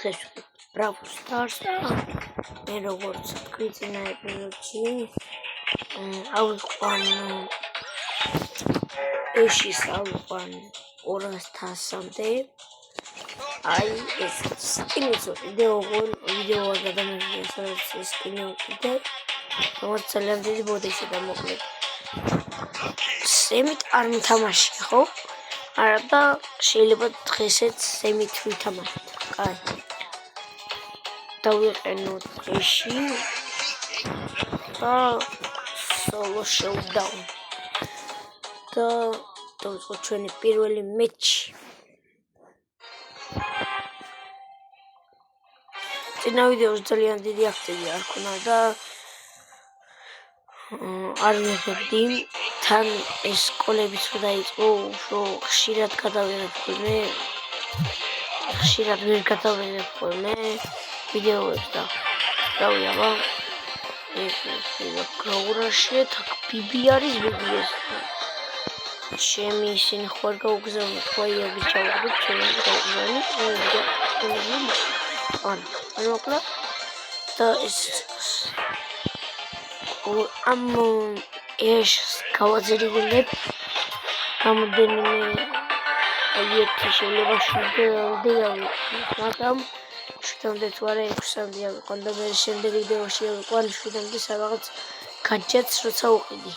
დღეს Brawl Stars მე როგორც თქვი წინა ეპიზოდში ავიყვან ეშის ავიყვან 200-მდე აი ეს სკინიც ვიდეო გადამეღია სადაც სკინი უკიდე როგორც ძალიან დიდი ბოდიში დამოკლედ სემით არ მითამაში ხო? არა და შეიძლება დღესაც სემით ვითამაშოთ. კაი. დავიყენოთ ეში და solo showdown. და დავიწყოთ ჩვენი პირველი მეჩი. წინა ვიდეოში ძალიან დიდი აქტივი არ ქონა და არ მიხებდი თან ეს კოლებიც რო დაიწყო უფრო ხშირად გადავიღებ ხოლმე ვიდეოებს და რავი აბა ეს გრაურაში თაკ ბიბი არის ბიბიეს შემი ისინი ხوار გაუგზავნე თქვაი აგიჩავდით ჩემი გაუგზავნე ანუ და ეს ამ ეს გავაძერიგებ რამოდენიმე ერთი შეიძლება შევდივარ მაგრამ შევდივარ თუ არა 6-მდე ავიყვან და მე შემდეგ ვიდეოში ავიყვან 7-მდე სადღაც გაჯეთს როცა უყიდი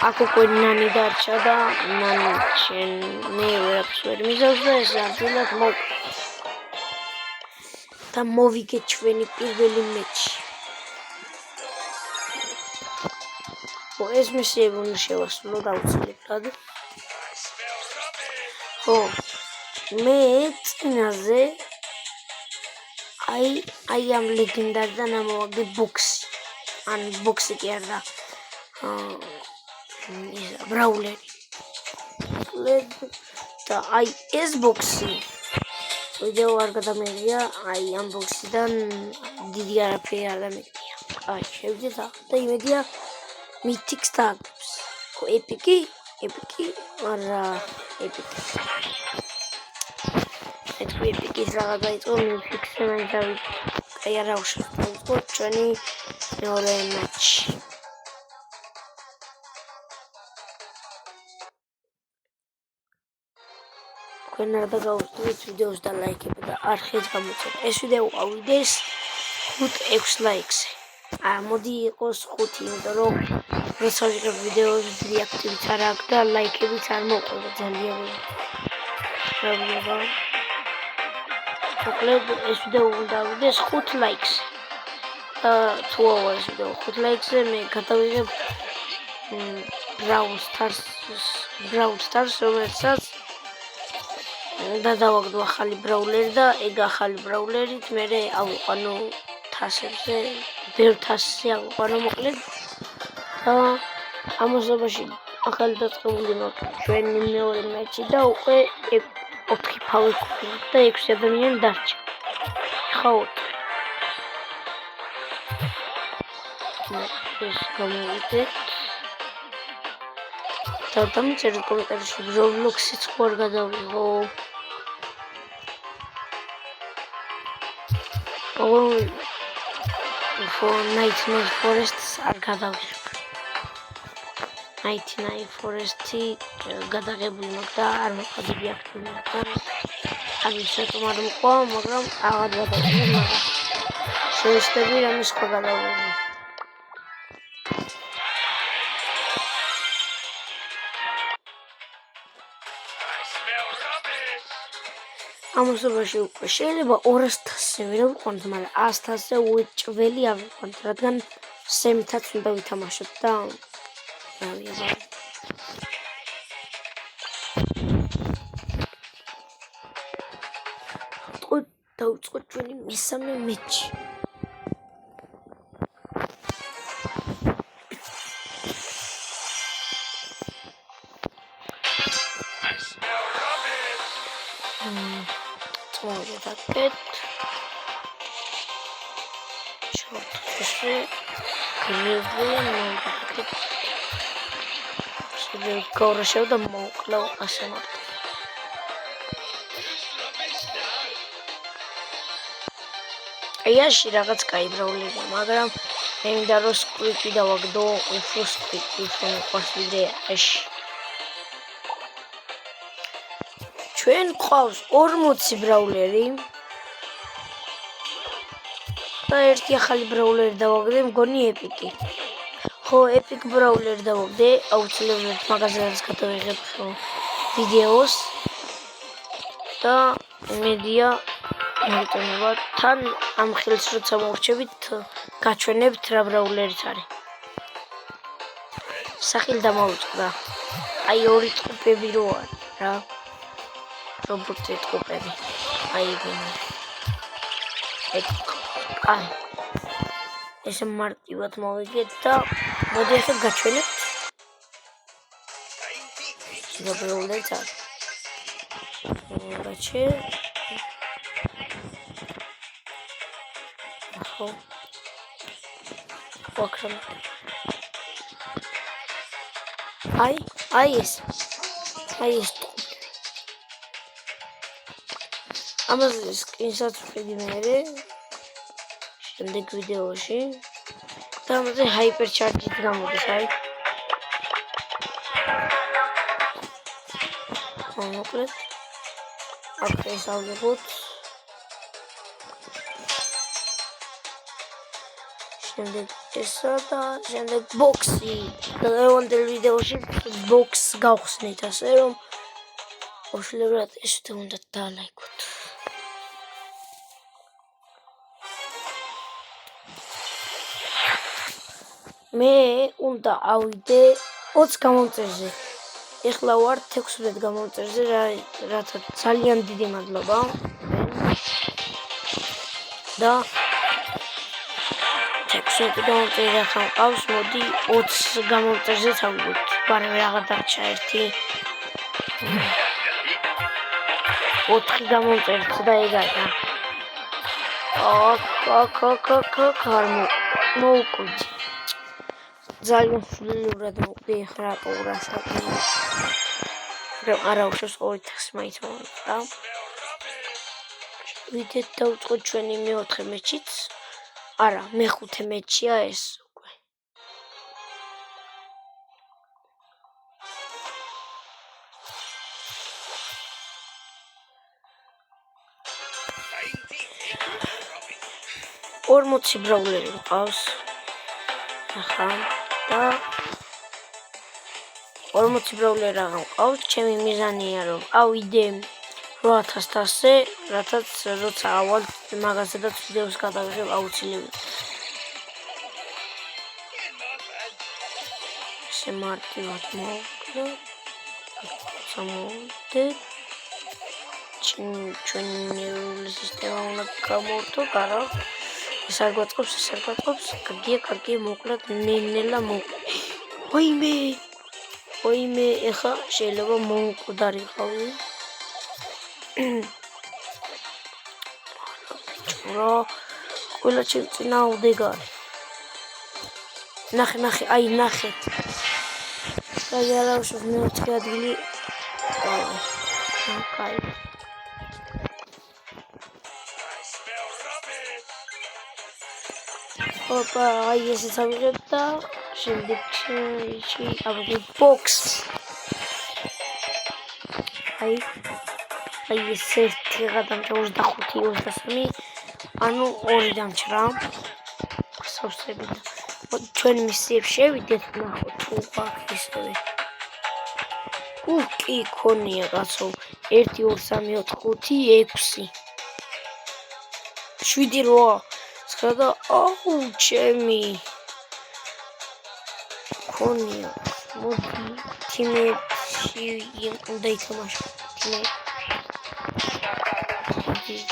აქ უკვე ნანი დარჩა და ნანი მე ვერაფერს ვერ მიზავს და ეს ადვილად და მოვიგე ჩვენი პირველი მეჩი ეს მისიები უნდა შევასრულო დაუცილებლად. ხო, მე წინაზე აი ამ ლეგენდარიდან ამოვაგე ბოქსი. ან ბოქსი კი არა ბრაულერი. და აი ეს ბოქსი ვიდეო არ გადამეღია, აი ამ ბოქსიდან დიდი არაფერი არ დამეკია. აი შევიდეთ და იმედია Mythics tags. Epiki, არა epiki. ეს epiki-ის რაღაცა იყო Mythics-ზე დავი. აი არა უშუალოდ ჩვენი მეორე მეჩი. თქვენ არ დაგაუსწრეთ ვიდეოს და ლაიქები და არხით გამოწევთ. ეს ვიდეო ავიდეს 5-6 ლაიქზე. მოდი იყოს 5, იმიტომ რომ როცა ვიღებ ვიდეოებს დიდი აქტივიც არ აქვს და ლაიქებიც არ მოყვება ძალიან. რავია. მოკლედ ეს ვიდეო უნდა ავიდეს 5 ლაიქს. თუ ეს ვიდეო 5 ლაიქზე მე გადავიღებ Brawl Stars რომელსაც და დავაგდო ახალი ბრაულერი და ეგ ახალი ბრაულერით მე ავიყვანო თასებზე ბევრ თასზე ავიყვანო მოკლედ და ამასობაში ახალი დაწყებული მაქვს ჩვენი მეორე მეჩი და უკვე 4 ფავი გვქონდა და 6 ადამიანი დარჩა. ხო 4. ეს გამოვიდეთ. და დამწერეთ კომენტარებში Roblox-იც ხო არ გადავიღო. Nightmare Forest არ გადავიღე. Nightmare Forest-ი გადაღებული მაქვს და არ მოხდები აქტიურად. არ ვიცი თუ არ მოყვა, მაგრამ აღარ გადავიღე, მაგრამ შევეცდები რამე სხვა გადავიღე. ამასობაში უკვე შეიძლება 200-ზე ვერ ავიყვანოთ, მაგრამ 100-ზე უეჭველი ავიყვანოთ, რადგან სემითაც უნდა ვითამაშოთ და რავია. დავიწყოთ ჩვენი მესამე მეჩი. Paket. Şurası kırmızı paket. Şimdi uğraşıyor da mokla aşamadı. აიაში რაღაც კაი ბრაულერია, მაგრამ მე მინდა რომ სკრიპი დავაგდო, უფრო სკრიპი მიყვარს ვიდრე აიაში. ჩვენ ყავს 40 ბრაულერი და ერთი ახალი ბრაულერი დავაგდე, მგონი ეპიკი. ხო, ეპიკ ბრაულერი დავაგდე, აუცილებლად მაგაზიანს გადავიღებ ვიდეოს და მედია მოგიტანება თან ამ ხელს როცა მოვრჩებით გაჩვენებთ რა ბრაულერიც არის. სახელი დამოვიწყდა. აი ორი ტყუპები რო არის რა. რობოტი ტყუპები. აი ეგენი. აი. ესე მარტივად მოვიგეთ და მოდი ახლა გაჩვენებთ. რა ბრაულერიც არის. გაჩე ვაკრამ აი ეს ამაზე სკრინსაც ვხედი მე შემდეგ ვიდეოში და ამაზე ჰაიპერჩარჯით გამოდის აი მოკლედ აქ ეს ავიღოთ შემდეგ ესა და შემდეგ ბოქსი და ლევანდელ ვიდეოში ბოქს გავხსნით ასე რომ უშუალოდ ეს უნდა დალაიქოთ მე უნდა ავიდე 20 გამომწერზე ეხლა ვარ 16 გამომწერზე რათა ძალიან დიდი მადლობა და შეგვიძლია გამომწერა ხავს მოდი 20 გამომწერზე წავიდეთ მაგრამ რაღაც დარჩა ერთი 4 გამომწერს და ეგაა მოუკვდი ძალიან სულელურად მოკვდი ახლა პაურასაკი რომ არა უშავს 2000 მაინც მომდა ვიდეთ დავწყოთ ჩვენი მეოთხე მეჩიც არა მეხუთე მეჩია ეს უკვე ორმოცი ბრაულერი მყავს ახლა და 40 ბრაულერი აღარ მყავს ჩემი მიზანია რომ ავიდე 8000-ზე რათაც როცა ავალ მაგაზედაც ვიდეოს გადავიღებ აუცილებლად ესე მარტივად მოვკლო სამოდე ჩვენი ნეირონული სისტემა უნდა გამოვთო კარა ეს არ გვაწყობს კარგია მოკლედ ნენელა ვაიმე ეხა შეიძლება მომკვდარიყავი რა ყველა წინააღმდეგარი ნახე აი ნახეთ გადაალავშობ მეოთხე ადგილი კაი ოპა აი ესეც ავიღებ და შემდეგში ავიღებ ბოქს აი ეს ერთი გადამჭა 25-23 ანუ 2 დამჭრა სავსები და ჩვენ მისიებს შევიდეთ ნახოთ თუ აქვს ისევე კი ქონია კაცო 1 2 3 4 5 6 7 8 და აუ ჩემი ქონია მოდი თიმებში უნდა ითამაშო თიმე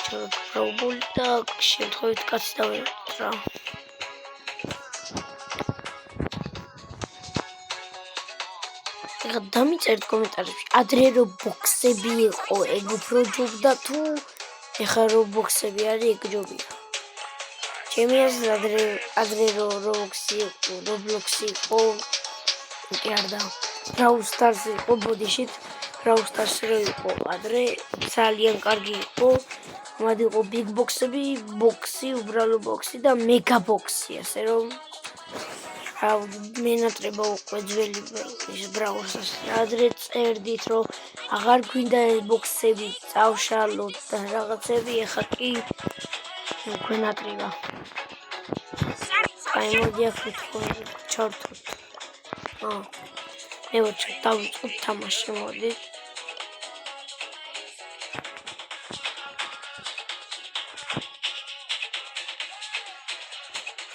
ჩავრობულ და შემთხვევით კაცი დავეროთ რა ეხლა დამიწერეთ კომენტარებში ადრე რო ბოქსები იყო ეგ უფრო ჯობდა თუ ეხლა რო ბოქსები არის ეგ ჯობია ჩემი ადრე რობლოქსი იყო კი არ და Brawl Stars იყო ბოდიშით Brawl Stars რო იყო ადრე ძალიან კარგი იყო. მათ იყო big box-ები, box-ი, უბრალო box-ი და mega box-ი, ასე რომ მენატრება უკვე ძველი ის Brawl Stars. ადრე წერდით რომ აღარ გვინდა ეს box-ები წავშალოთ და რაღაცები, ეხლა კი გვენატრება. აი მოდი აქ ჩავთვალოთ. მე ვაჩა დავიწყოთ თამაში მოდი.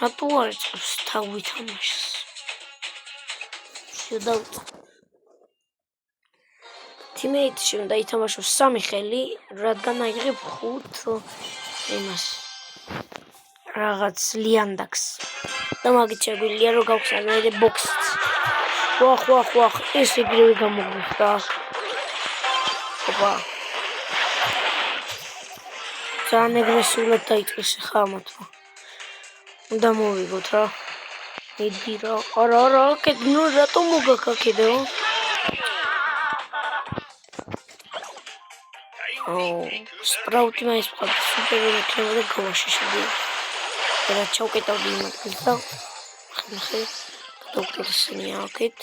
რატო არ იწევს თავი თამაშს? შევდავწ. თიმეიტში უნდა ითამაშოს 3 ხელი, რადგან აიღებ 5 იმას. რაღაც ლიანდაქს. და მაგით შეგვიძლია რომ გავხსენოთ ბოქსს. ვახ, ეს ეგრევე გამოგვიხდა. ოპა. ძალიან ეგრესიულად დაიწყეს ხა მათმა. უნდა მოვიგოთ რა. მიდი რა. არა, კეთნო რატო მოგაკაკედო? სპრაუტი მაინც სუპერ ექნება და გოვაში შედიოდა. და ჩავკეტავდი იმას და ხე დოქტორსია აკეთ.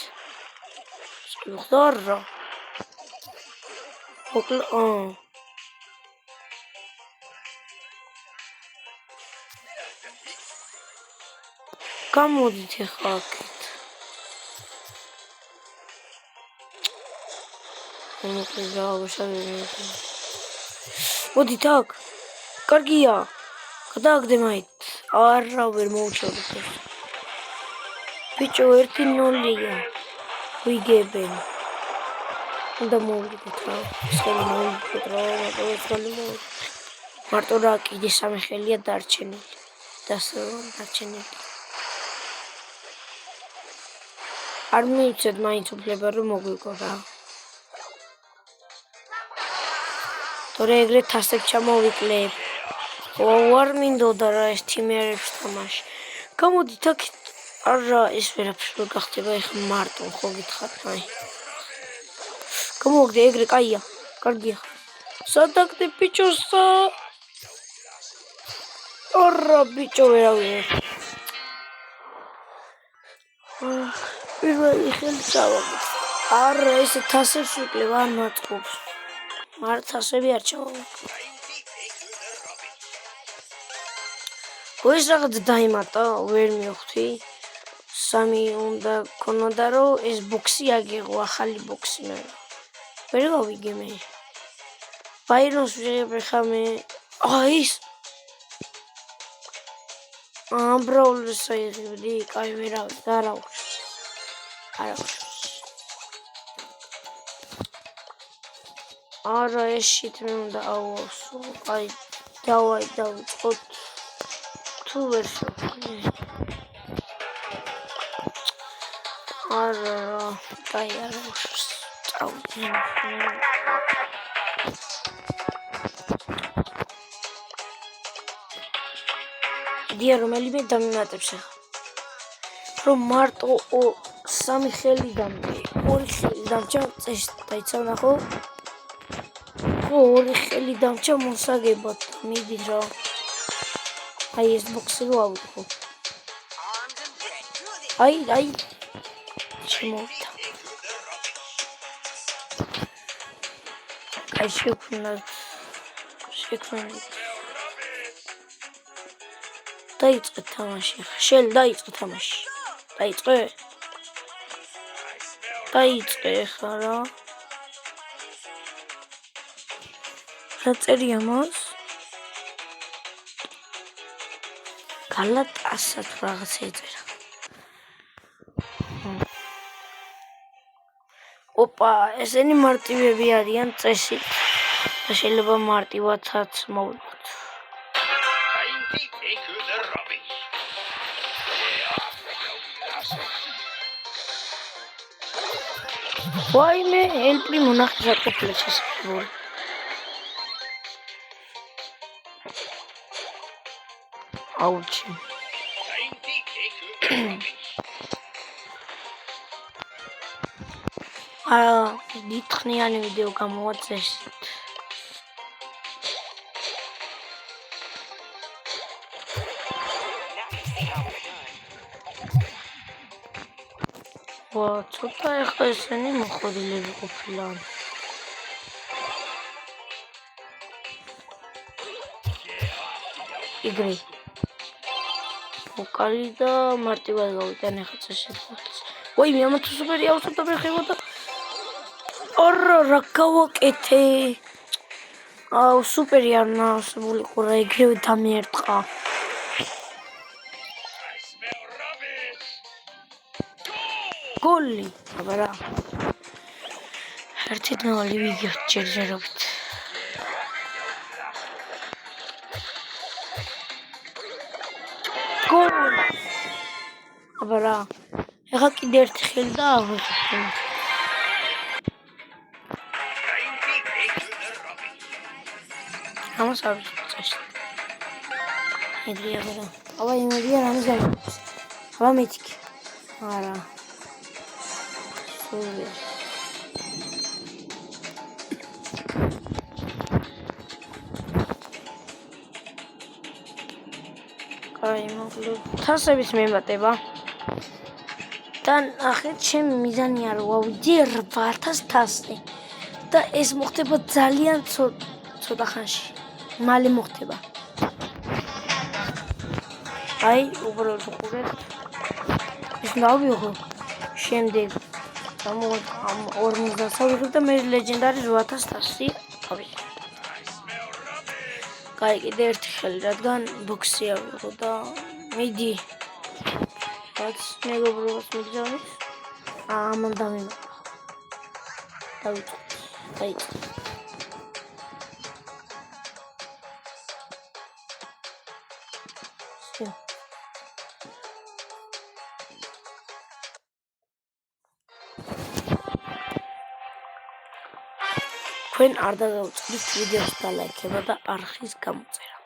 სპიუხდარა. გამოდით ახლა აკეთ. მოდით აქ. კარგია. გადააგდე მაინც. არა ვერ მოვუჩვენებ. ბიჭო 1-0-ია. ვიგებენ. უნდა მოვიგოთ რა. ხელი მოვიგოთ რა. მარტო რა კიდე 3 ხელია დარჩენილი. დარჩენილი. არ მივიცეთ მაინც უფლება რომ მოგვიგო რა. თორე ეგრე თასებ ჩამოვიკლებ. არ მინდოდა რა ეს თიმერებს თამაში. გამოდით აქ. არა ეს ვერაფერს ვერ გახდება ეხლა მარტო ხო გითხართ აი. გამოგდე ეგრე კაია. კარგია. სადაგდე ბიჭოსა. არა ბიჭო ვერავინ. პირველი ხელი წავაგდე. არა ეს თასებს ვიკლებ არ მაწყობს. მარტო თასები არ ჩავაგდე. ეს რაღაც დაიმატა, ვერ მივხვდი. 3 უნდა ქონოდა რომ ეს ბოქსი აგიღო, ახალი ბოქსი მე. ვერ გავიგე მე. ბაირონს ვიღებ ხა მე. ის ამბრაულს აიღებდი, კაი ვერავი, არა აქვს. არა ეს შით მე უნდა ავასო. აი დავიწყოთ. თუ ვერ შევხვდი. არა, კაი არა უშავს. წავდი. დია რომელიმე დამიმატებს ახლა. რომ მარტო 3 ხელი დამჭი. 2 ხელი დამჭა წეს დაიცავნა ხო? 2 ხელი დამჭა მოსაგებად. მიდი რა. აი ეს ბოქსი რო ავიღო. აი შემოვიდა. აი შექმნა. დაიწყე თამაში. შენ დაიწყე თამაში. დაიწყე ხა რა. რა წერია მას? გალატასად რაღაც ეწერა. ოპა, ესენი მარტივები არიან წესი. და შეიძლება მარტივადაც მოვიღოთ. ვაიმე, ელპრი მონახეს აკეთებს შესაძლებელი. აუჩი. დიდხნიანი ვიდეო გამოვაწესით. ცოტა ეხლა ესენი მოხდილები ყოფილან. იგრი ვოკალი და მარტივად გავიტან ეხლა წესით. ვაი მე ამათ სუპერი ავსებდა მეხება და რა გავაკეთე. სუპერი არ ნასებულიყო რა ეგრევე დამიერტყა. გოლი, აბა რა. ერთი ნოლი ვიგებთ ჯერჯერობით. გოლი. აბა რა. ეხლა კიდე ერთი ხელი და ავიღებ. ამას არ ვიცი. ედრია რა. აბა იმედია რამე ზარებს. აბა მეთიქი. არა. აი მოკლედ თასების მემატება და ნახეთ ჩემი მიზანი არ ვავდი 8000 თასი და ეს მოხდება ძალიან ცოტა ხანში მალე მოხდება აი უბრალოდ ხურეთ ის ნავიღო შემდეგ ამ 40 და მე ლეგენდარი 8000 თასი ავიღე კაი კიდე ერთი ხელი რადგან ბოქსი ავიღო და მიდი რაც მეგობრობას მიგზავნის ამან დამიმატა დავიწყე თქვენ არ დაგაუწყდით ვიდეოს დალაიქება და არხის გამოწერა.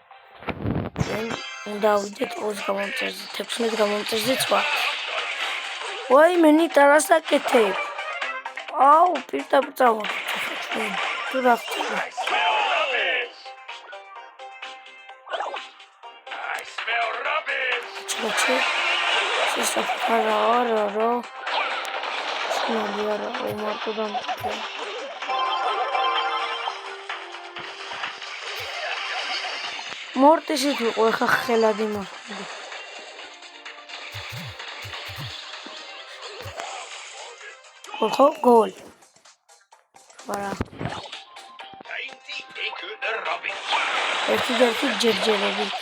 თქვენ უნდა ავიდეთ 20 გამომწერზე, 16 გამომწერზეც ვარ. ვაიმე ნიტარას აკეთებ. აუ, პირდაპირ წავაგდეთ. თუ რა ხდება? ჩოჩი. შესაძლოა რა. ნალიარა, უმარტო დამტკი. მორტისით ვიყო ახლა ხელადი მოხდა. ხო გოლ. ვარა. ერთი ჯერჯერობით.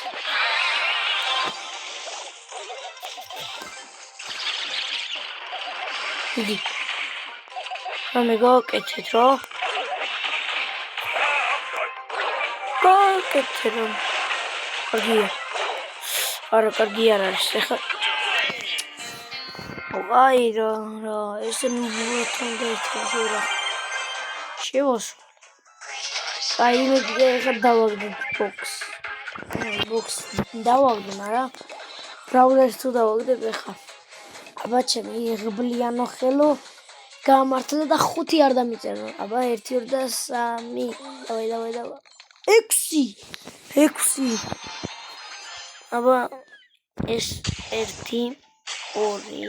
დიდი. რამე გავაკეთეთ რა? გავაკეთეთ რა? კარგია. არა კარგი არ არის. ეხლა აი რა ესენ მოთონდა ეს რა. შევასო. აი მე ეხლა დავაგდებ ბოქს დავაგდებ, მაგრამ ბრაულერს თუ დავაგდებ ეხლა. აბა ჩემი ღბლიანო ხელო გამართლა და 5 არ დამიწერო. აბა 1 2 და 3. დავай. 6. აბა ეს 1 2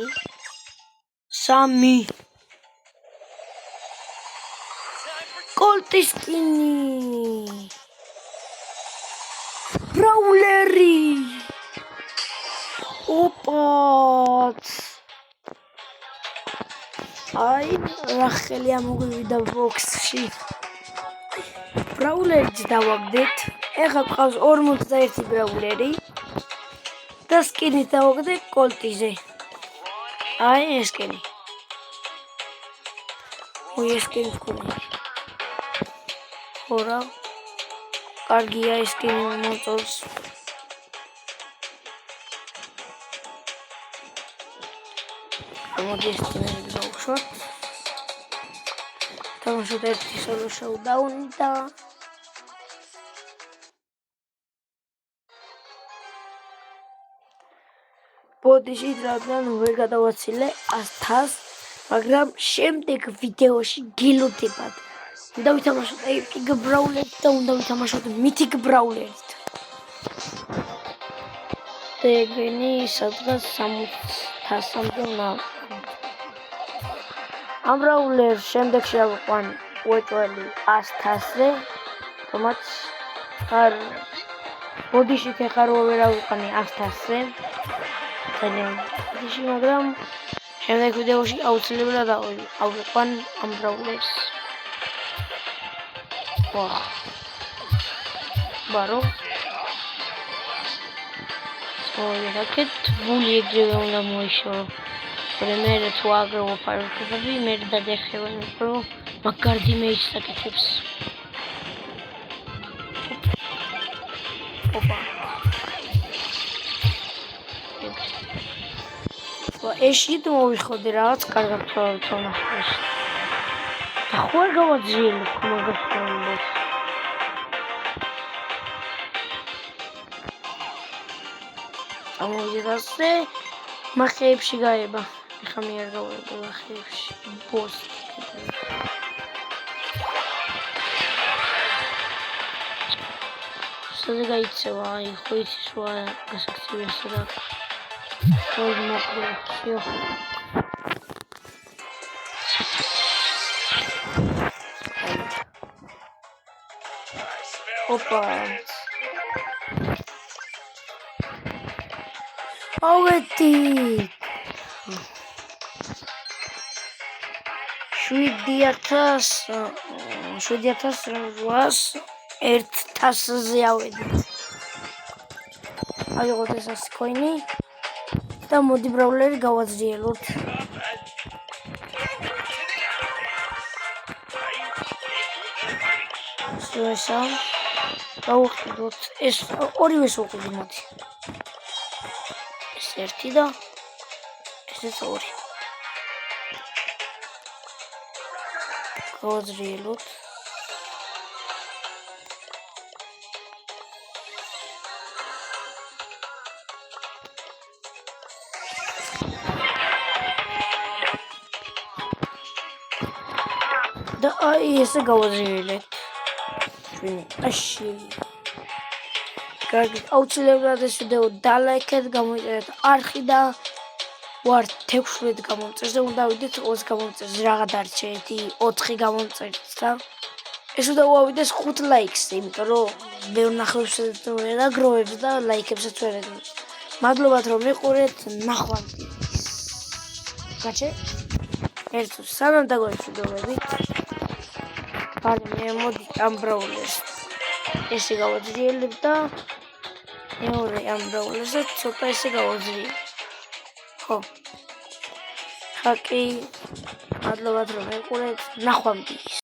3 კოლტისკინი ბრაულერი ოპაც აი რა ხელი ამოგვივიდა ბოქსში ბრაულერიც დავაგდეთ ეხლა გვყავს 41 ბრაულერი და სკინით დავაგდე კოლტიზე აი ეს სკინი ეს სკინი თქვენი ხორა კარგია ეს სკინი მოწონს მოდი ეს სკინი დავუშვათ თამაშობ ერთი სოლო შოუდაუნი და ბოდიში რადგან ვერ გადავაცილე 100-ს მაგრამ შემდეგ ვიდეოში გილოდებათ. უნდა ვითამაშოთ ეპიკ ბრაულერით და უნდა ვითამაშოთ მითიკ ბრაულერით. ეგენი სადღაც 60-მდე ნავყავთ. ამ ბრაულერს შემდეგში ავიყვან უეჭველი 100-ზე, თუმაც არ ბოდიშით ეხლა რო ვერ ავიყვანი 100-ზე. ძალიან ბოდიში, მაგრამ შემდეგ ვიდეოში აუცილებლად ავიყვან ამ ბრაულერს. ბარო რაკეთ ბული ეგრევე უნდა მოიშორო. მე თუ აგროვო ფარფლები, მე დაგეხება რომ მაგარდი მეისაკეთებს. ოპა. ეშით მოვიხოდე რაღაც კარგად თონახეს. და ხო არ გავაძიელი მაგას თონდეს. ამოვიდასე მახეებში გაება. ეხლა მე არ გავეება მახეებში. ბოს. სადაც გაიწევა, აი ხო იცის რა გასაქცევას რა. Ой, мокрый, всё. Опа. Ауэти. 7,800-ზე ავედით. ავიღოთ ეს კოინი. და მოდი ბრაულერი გავაძიელოთ. ესა გავუყიდოთ. ეს ორივეს უყიდე მოდი. ეს ერთი და ესეც ორი. გავაძიელოთ. და აი ესე გავაძიელეთ. აში. კარგი, აუცილებლად ეს ვიდეო დალაიქეთ, გამოიწერეთ არხი და ვარ 16 გამომწერს და უნდა ვიდეთ 20 გამომწერს. რაღა დარჩა 4 გამომწერს და ეს უნდა ვავიდეს 5 ლაიქს, იმიტომ რომ ბევრ ნახევებს ვერ აგროვებს და ლაიქებსაც ვერ ედმის. მადლობთ რომ მიყურეთ, ნახვამდის. გაჩე? ერთო სანამ დაგვეჭდობებით. Pare me modi am brawlers. Ese გავაძიელებ და მეორე ამ ბრაულერზე ცოტა ესე გავაძიებ. ხო. ხაკი მადლობთ რომ მიყურეთ. ნახვამდის.